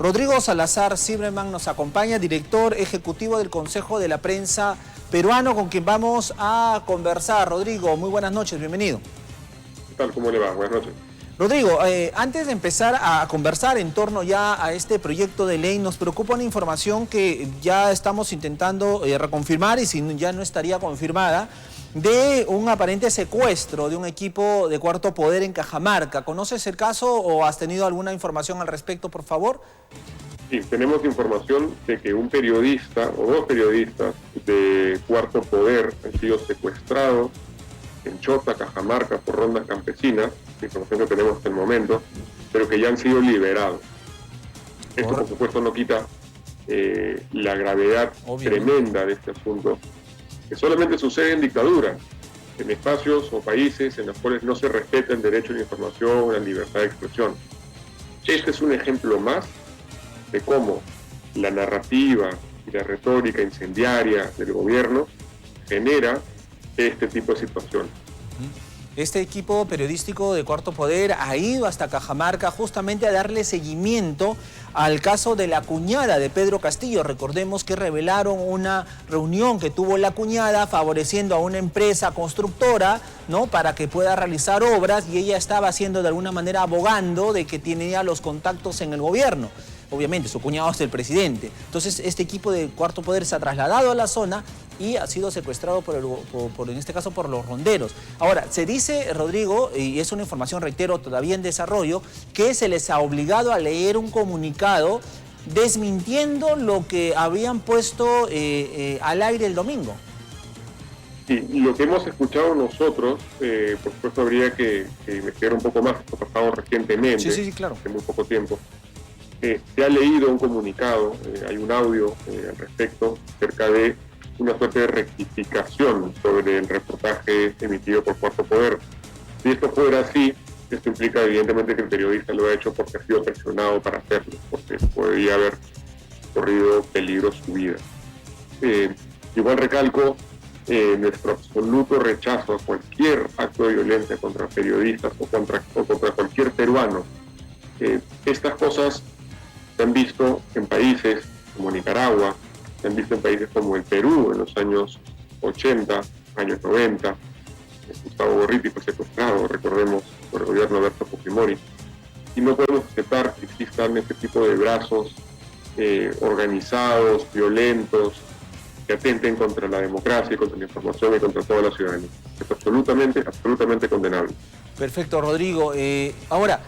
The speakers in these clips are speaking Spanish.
Rodrigo Salazar Zimmerman nos acompaña, director ejecutivo del Consejo de la Prensa Peruano, con quien vamos a conversar. Rodrigo, muy buenas noches, bienvenido. ¿Qué tal? ¿Cómo le va? Buenas noches. Rodrigo, antes de empezar a conversar en torno ya a este proyecto de ley, nos preocupa una información que ya estamos intentando reconfirmar, y si ya no estaría confirmada, de un aparente secuestro de un equipo de Cuarto Poder en Cajamarca. ¿Conoces el caso o has tenido alguna información al respecto, por favor? Sí, tenemos información de que un periodista o dos periodistas de Cuarto Poder han sido secuestrados en Chota, Cajamarca, por rondas campesinas, información que tenemos hasta el momento, pero que ya han sido liberados. Esto, por supuesto, no quita la gravedad tremenda de este asunto, que solamente sucede en dictaduras, en espacios o países en los cuales no se respeta el derecho a la información, la libertad de expresión. Este es un ejemplo más de cómo la narrativa y la retórica incendiaria del gobierno genera este tipo de situación. Este equipo periodístico de Cuarto Poder ha ido hasta Cajamarca justamente a darle seguimiento al caso de la cuñada de Pedro Castillo. Recordemos que revelaron una reunión que tuvo la cuñada favoreciendo a una empresa constructora, ¿no?, para que pueda realizar obras, y ella estaba haciendo de alguna manera abogando de que tenía los contactos en el gobierno. Obviamente, su cuñado es el presidente. Entonces, este equipo de Cuarto Poder se ha trasladado a la zona y ha sido secuestrado en este caso por los ronderos. Ahora, se dice, Rodrigo, y es una información, reitero, todavía en desarrollo, que se les ha obligado a leer un comunicado desmintiendo lo que habían puesto al aire el domingo. Sí, lo que hemos escuchado nosotros, por supuesto habría que investigar un poco más, esto ha pasado recientemente, sí, claro, hace muy poco tiempo. Se ha leído un comunicado, hay un audio al respecto, acerca de una suerte de rectificación sobre el reportaje emitido por Cuarto Poder. Si esto fuera así, esto implica evidentemente que el periodista lo ha hecho porque ha sido presionado para hacerlo, porque podría haber corrido peligro su vida. Igual recalco nuestro absoluto rechazo a cualquier acto de violencia contra periodistas o contra cualquier peruano. Estas cosas se han visto en países como Nicaragua, se han visto en países como el Perú en los años 80, años 90. Gustavo Gorriti fue secuestrado, recordemos, por el gobierno de Alberto Fujimori. Y no podemos aceptar que existan este tipo de brazos organizados, violentos, que atenten contra la democracia, contra la información y contra toda la ciudadanía. Es absolutamente condenable. Perfecto, Rodrigo. Ahora,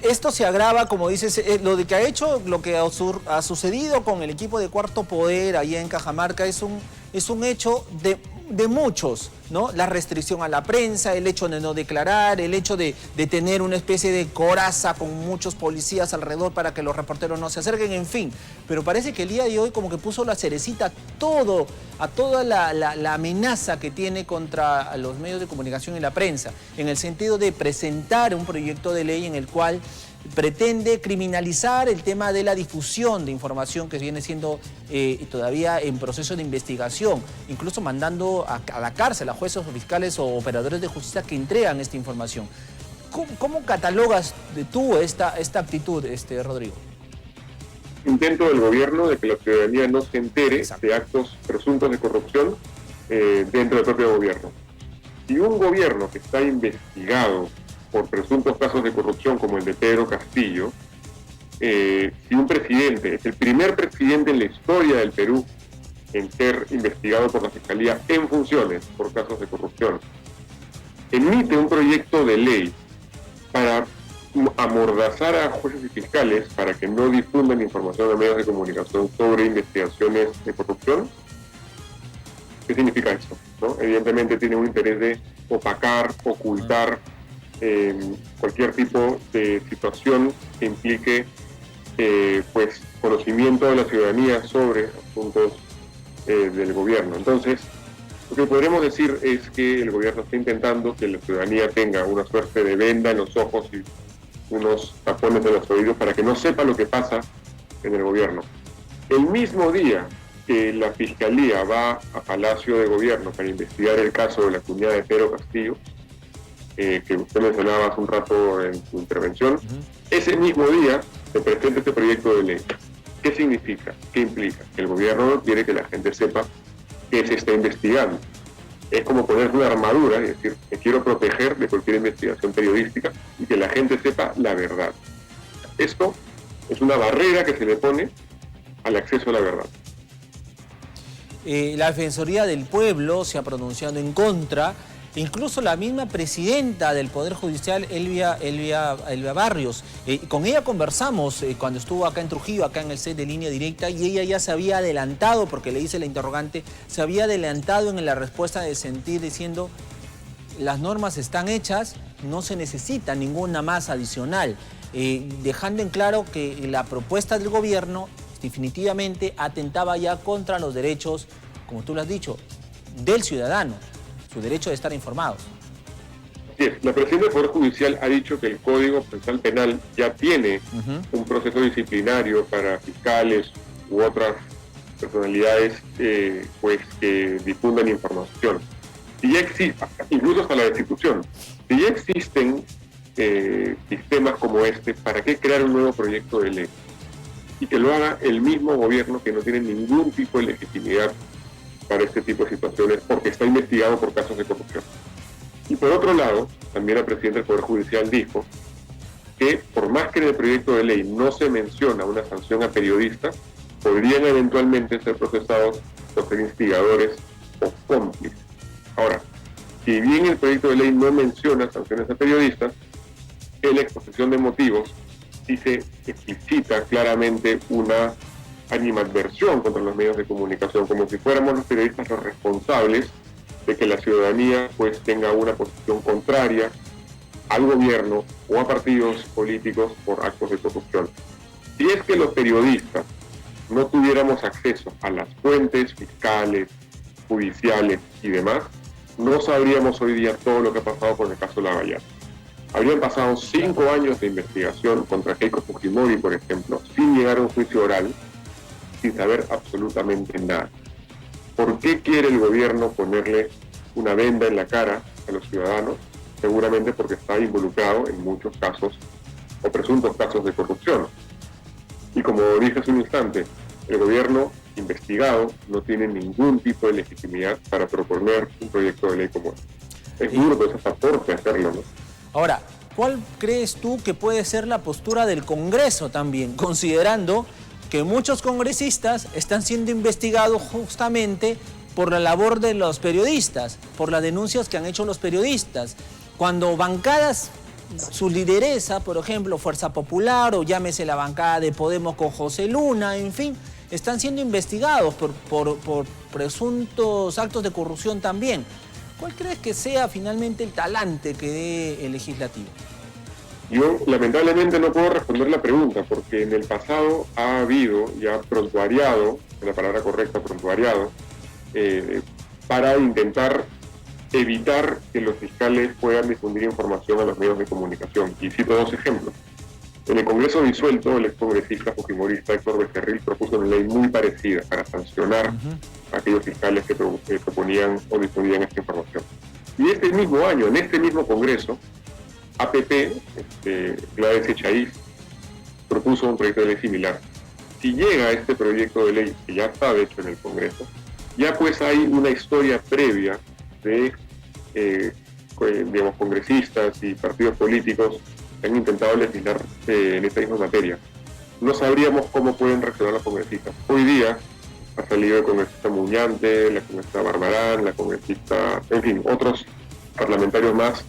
esto se agrava, como dices, lo de que ha hecho, lo que ha sucedido con el equipo de Cuarto Poder allá en Cajamarca es un hecho de muchos, ¿no? La restricción a la prensa, el hecho de no declarar, el hecho de tener una especie de coraza con muchos policías alrededor para que los reporteros no se acerquen, en fin. Pero parece que el día de hoy como que puso la cerecita a toda la amenaza que tiene contra los medios de comunicación y la prensa, en el sentido de presentar un proyecto de ley en el cual pretende criminalizar el tema de la difusión de información que viene siendo todavía en proceso de investigación, incluso mandando a la cárcel a jueces o fiscales o operadores de justicia que entregan esta información. ¿Cómo catalogas tú esta actitud, Rodrigo? Intento del gobierno de que la ciudadanía no se entere de actos presuntos de corrupción dentro del propio gobierno. Si un gobierno que está investigado por presuntos casos de corrupción como el de Pedro Castillo, si un presidente, es el primer presidente en la historia del Perú en ser investigado por la Fiscalía en funciones por casos de corrupción, emite un proyecto de ley para amordazar a jueces y fiscales para que no difundan información a medios de comunicación sobre investigaciones de corrupción, ¿qué significa eso? ¿No? Evidentemente tiene un interés de opacar, ocultar cualquier tipo de situación que implique pues conocimiento de la ciudadanía sobre asuntos del gobierno. Entonces, lo que podremos decir es que el gobierno está intentando que la ciudadanía tenga una suerte de venda en los ojos y unos tapones de los oídos para que no sepa lo que pasa en el gobierno. El mismo día que la Fiscalía va a Palacio de Gobierno para investigar el caso de la cuñada de Pedro Castillo, que usted mencionaba hace un rato en su intervención, ese mismo día se presenta este proyecto de ley. ¿Qué significa? ¿Qué implica? Que el gobierno no quiere que la gente sepa que se está investigando. Es como ponerse una armadura y decir, me quiero proteger de cualquier investigación periodística y que la gente sepa la verdad. Esto es una barrera que se le pone al acceso a la verdad. La Defensoría del Pueblo se ha pronunciado en contra. Incluso la misma presidenta del Poder Judicial, Elvia Barrios, con ella conversamos cuando estuvo acá en Trujillo, acá en el set de Línea Directa, y ella ya se había adelantado, porque le hice la interrogante, se había adelantado en la respuesta de sentir diciendo, las normas están hechas, no se necesita ninguna más adicional, dejando en claro que la propuesta del gobierno definitivamente atentaba ya contra los derechos, como tú lo has dicho, del ciudadano, su derecho de estar informados. Así es, la presidenta del Poder Judicial ha dicho que el Código Procesal Penal ya tiene un proceso disciplinario para fiscales u otras personalidades pues, que difundan información. Si ya existe, incluso hasta la destitución, si ya existen sistemas como este, ¿para qué crear un nuevo proyecto de ley? Y que lo haga el mismo gobierno que no tiene ningún tipo de legitimidad para este tipo de situaciones porque está investigado por casos de corrupción. Y por otro lado, también la presidenta del Poder Judicial dijo que por más que en el proyecto de ley no se menciona una sanción a periodistas, podrían eventualmente ser procesados por ser instigadores o cómplices. Ahora, si bien el proyecto de ley no menciona sanciones a periodistas, en la exposición de motivos sí se explicita claramente una animadversión contra los medios de comunicación, como si fuéramos los periodistas los responsables de que la ciudadanía pues tenga una posición contraria al gobierno o a partidos políticos por actos de corrupción. Si es que los periodistas no tuviéramos acceso a las fuentes fiscales, judiciales y demás, no sabríamos hoy día todo lo que ha pasado con el caso Lavallato. Habrían pasado 5 años de investigación contra Keiko Fujimori, por ejemplo, sin llegar a un juicio oral, sin saber absolutamente nada. ¿Por qué quiere el gobierno ponerle una venda en la cara a los ciudadanos? Seguramente porque está involucrado en muchos casos o presuntos casos de corrupción. Y como dije hace un instante, el gobierno investigado no tiene ningún tipo de legitimidad para proponer un proyecto de ley como este. Es duro, pero es hasta torpe hacerlo, ¿no? Ahora, ¿cuál crees tú que puede ser la postura del Congreso también, considerando que muchos congresistas están siendo investigados justamente por la labor de los periodistas, por las denuncias que han hecho los periodistas? Cuando bancadas, su lideresa, por ejemplo, Fuerza Popular, o llámese la bancada de Podemos con José Luna, en fin, están siendo investigados por presuntos actos de corrupción también. ¿Cuál crees que sea finalmente el talante que dé el legislativo? Yo lamentablemente no puedo responder la pregunta porque en el pasado ha habido ya prontuariado, es la palabra correcta, prontuariado, para intentar evitar que los fiscales puedan difundir información a los medios de comunicación. Y cito 2 ejemplos. En el Congreso disuelto, el excongresista fujimorista Héctor Becerril propuso una ley muy parecida para sancionar a aquellos fiscales que proponían o difundían esta información. Y este mismo año, en este mismo Congreso, APP, Gladys Echaíz, propuso un proyecto de ley similar. Si llega este proyecto de ley, que ya está de hecho en el Congreso, ya pues hay una historia previa de digamos, congresistas y partidos políticos que han intentado legislar en esta misma materia. No sabríamos cómo pueden reaccionar los congresistas. Hoy día ha salido el congresista Muñante, la congresista Barbarán, la congresista, en fin, otros parlamentarios más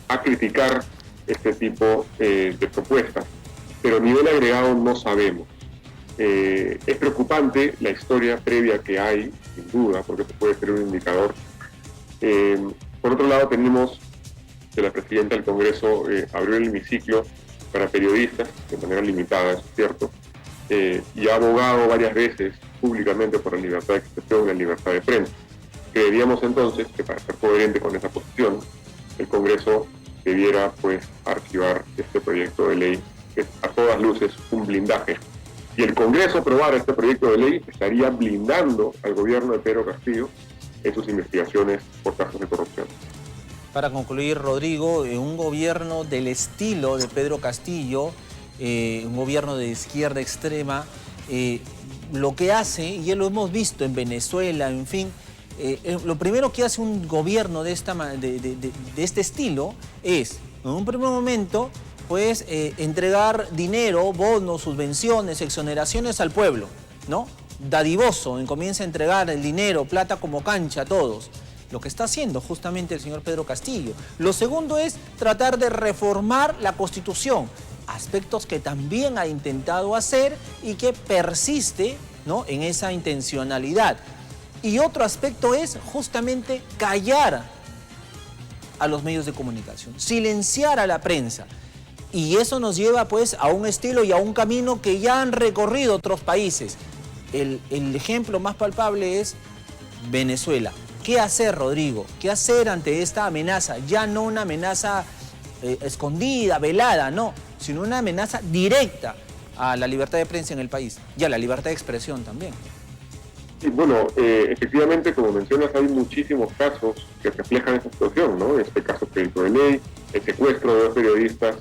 a criticar este tipo de propuestas. Pero a nivel agregado no sabemos. Es preocupante la historia previa que hay, sin duda, porque eso puede ser un indicador. Por otro lado, tenemos que la presidenta del Congreso abrió el hemiciclo para periodistas de manera limitada, es cierto, y ha abogado varias veces públicamente por la libertad de expresión y la libertad de prensa. Creeríamos entonces que para ser coherente con esa posición, el Congreso debiera pues archivar este proyecto de ley, que es a todas luces un blindaje. Si el Congreso aprobara este proyecto de ley, estaría blindando al gobierno de Pedro Castillo en sus investigaciones por casos de corrupción. Para concluir, Rodrigo, un gobierno del estilo de Pedro Castillo, un gobierno de izquierda extrema, lo que hace, y ya lo hemos visto en Venezuela, en fin, lo primero que hace un gobierno de este estilo es, en un primer momento, pues entregar dinero, bonos, subvenciones, exoneraciones al pueblo, ¿no? Dadivoso, comienza a entregar el dinero, plata como cancha a todos. Lo que está haciendo justamente el señor Pedro Castillo. Lo segundo es tratar de reformar la Constitución, aspectos que también ha intentado hacer y que persiste, ¿no?, en esa intencionalidad. Y otro aspecto es justamente callar a los medios de comunicación, silenciar a la prensa. Y eso nos lleva pues a un estilo y a un camino que ya han recorrido otros países. El ejemplo más palpable es Venezuela. ¿Qué hacer, Rodrigo? ¿Qué hacer ante esta amenaza? Ya no una amenaza escondida, velada, no, sino una amenaza directa a la libertad de prensa en el país y a la libertad de expresión también. Y bueno, efectivamente, como mencionas, hay muchísimos casos que reflejan esa situación, ¿no? Este caso Crédito de Ley, el secuestro de dos periodistas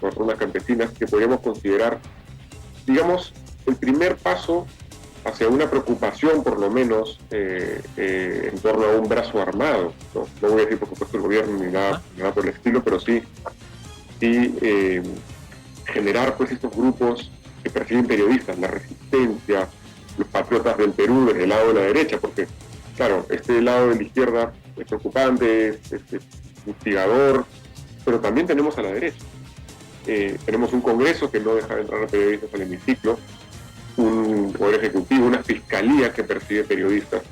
por zonas campesinas, que podríamos considerar, digamos, el primer paso hacia una preocupación, por lo menos, en torno a un brazo armado, ¿no? No voy a decir, por supuesto, el gobierno ni nada por el estilo, pero sí generar pues estos grupos que persiguen periodistas, la resistencia, los patriotas del Perú desde el lado de la derecha, porque, claro, este lado de la izquierda es preocupante, es instigador, pero también tenemos a la derecha. Tenemos un Congreso que no deja de entrar a periodistas al hemiciclo, un Poder Ejecutivo, una Fiscalía que persigue periodistas.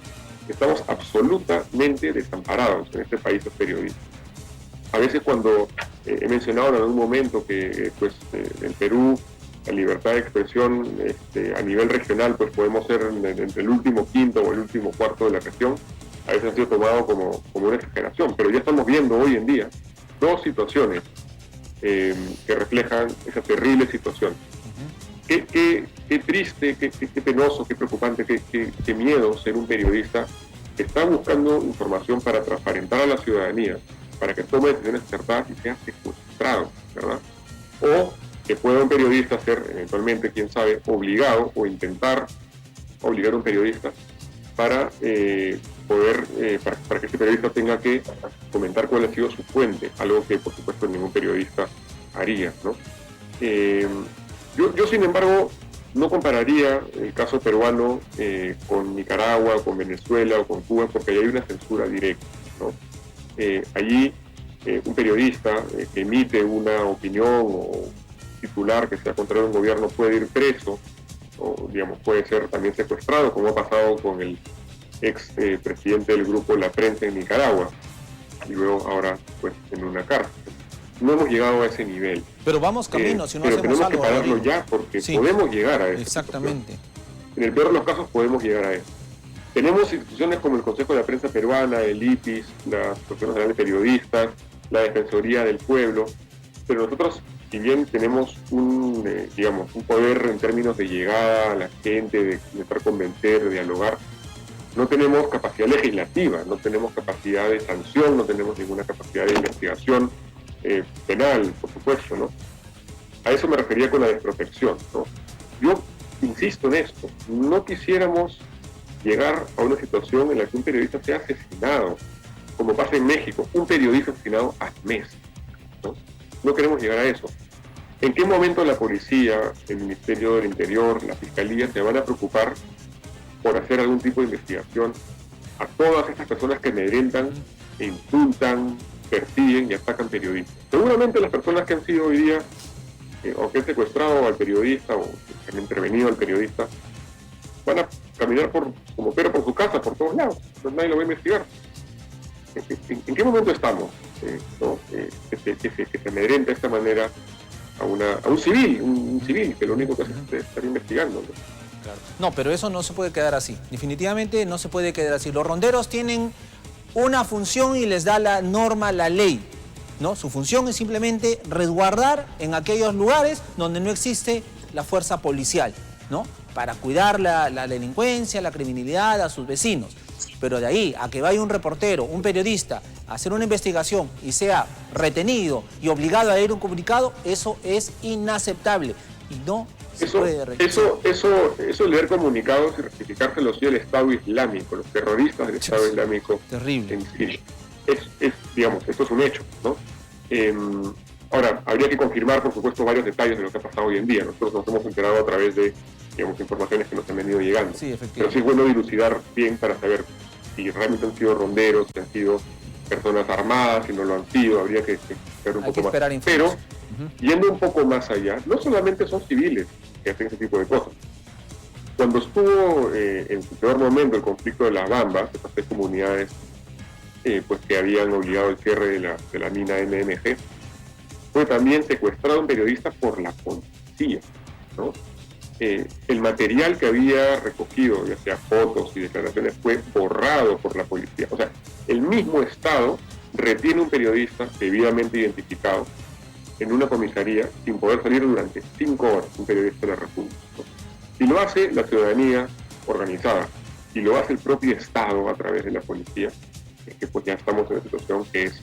Estamos absolutamente desamparados en este país los periodistas. A veces cuando he mencionado en algún momento que en Perú la libertad de expresión a nivel regional pues podemos ser entre el último quinto o el último cuarto de la región, a veces ha sido tomado como una exageración, pero ya estamos viendo hoy en día dos situaciones que reflejan esa terrible situación. Qué triste, qué penoso, qué preocupante, qué miedo ser un periodista que está buscando información para transparentar a la ciudadanía, para que tome decisiones acertadas y sea secuestrado, ¿verdad? O que pueda un periodista ser eventualmente, quién sabe, obligado o intentar obligar a un periodista para para que ese periodista tenga que comentar cuál ha sido su fuente, algo que por supuesto ningún periodista haría, ¿no? Yo, sin embargo, no compararía el caso peruano con Nicaragua, o con Venezuela o con Cuba, porque ahí hay una censura directa, ¿no? Allí un periodista que emite una opinión o titular que sea contrario a un gobierno puede ir preso, o digamos puede ser también secuestrado, como ha pasado con el ex presidente del grupo La Prensa en Nicaragua, y luego ahora pues en una cárcel. No hemos llegado a ese nivel. Pero vamos camino, si no pero hacemos tenemos algo. que pararlo ya, porque sí, podemos llegar a eso. Exactamente. En el peor de los casos podemos llegar a eso. Tenemos instituciones como el Consejo de la Prensa Peruana, el IPIS, la Asociación Nacional de Periodistas, la Defensoría del Pueblo, pero nosotros, si bien tenemos un poder en términos de llegada a la gente, de intentar convencer, de dialogar, no tenemos capacidad legislativa, no tenemos capacidad de sanción, no tenemos ninguna capacidad de investigación penal, por supuesto, ¿no? A eso me refería con la desprotección, ¿no? Yo insisto en esto, no quisiéramos llegar a una situación en la que un periodista sea asesinado, como pasa en México, un periodista asesinado al mes, ¿no? No queremos llegar a eso. ¿En qué momento la policía, el Ministerio del Interior, la Fiscalía se van a preocupar por hacer algún tipo de investigación a todas estas personas que amedrentan, insultan, persiguen y atacan periodistas? Seguramente las personas que han sido hoy día o que han secuestrado al periodista o que han intervenido al periodista van a caminar como perro por su casa, por todos lados, entonces nadie lo va a investigar. ¿En qué momento estamos? Que se amedrenta de esta manera a un civil que lo único que hace es estar investigando, ¿no? Claro. No, pero eso no se puede quedar así. Definitivamente no se puede quedar así. Los ronderos tienen una función y les da la norma, la ley, ¿no? Su función es simplemente resguardar en aquellos lugares donde no existe la fuerza policial, ¿no? Para cuidar la delincuencia, la criminalidad a sus vecinos. Pero de ahí a que vaya un reportero, un periodista hacer una investigación y sea retenido y obligado a leer un comunicado, eso es inaceptable y no se puede rechazar. Eso leer comunicados y rectificárselo sí el Estado Islámico, los terroristas del Estado Islámico terrible en Siria. Digamos, esto es un hecho, ¿no? Ahora, habría que confirmar, por supuesto, varios detalles de lo que ha pasado hoy en día. Nosotros nos hemos enterado a través de, digamos, informaciones que nos han venido llegando. Sí, efectivamente. Pero sí es bueno dilucidar bien para saber si realmente han sido ronderos, si han sido personas armadas, si no lo han sido, habría que ver un poco más. Pero, yendo un poco más allá, no solamente son civiles que hacen ese tipo de cosas. Cuando estuvo en su peor momento el conflicto de las Bambas, esas 3 comunidades pues que habían obligado el cierre de la mina MMG, fue también secuestrado un periodista por la policía, ¿no? El material que había recogido, ya sea fotos y declaraciones, fue borrado por la policía. O sea, el mismo Estado retiene un periodista debidamente identificado en una comisaría sin poder salir durante 5 horas, un periodista de la República, ¿no? Y lo hace la ciudadanía organizada, y lo hace el propio Estado a través de la policía, es que pues ya estamos en una situación que es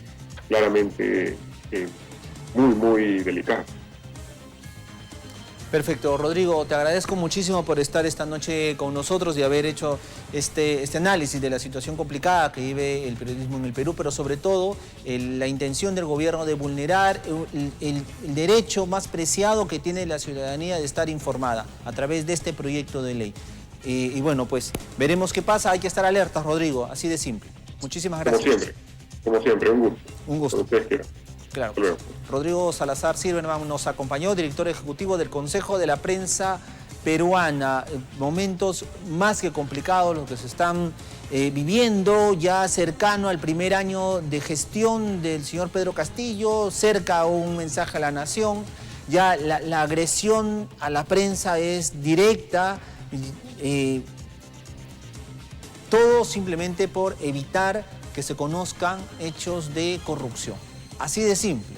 claramente muy, muy delicada. Perfecto, Rodrigo, te agradezco muchísimo por estar esta noche con nosotros y haber hecho este análisis de la situación complicada que vive el periodismo en el Perú, pero sobre todo la intención del gobierno de vulnerar el derecho más preciado que tiene la ciudadanía de estar informada a través de este proyecto de ley. Y bueno, pues veremos qué pasa, hay que estar alertas, Rodrigo, así de simple. Muchísimas gracias. Como siempre, un gusto. Un gusto. Cuando ustedes quieran. Claro. Rodrigo Salazar Silverman nos acompañó, director ejecutivo del Consejo de la Prensa Peruana. Momentos más que complicados los que se están viviendo, ya cercano al primer año de gestión del señor Pedro Castillo, cerca a un mensaje a la nación. Ya la agresión a la prensa es directa, todo simplemente por evitar que se conozcan hechos de corrupción. Así de simple.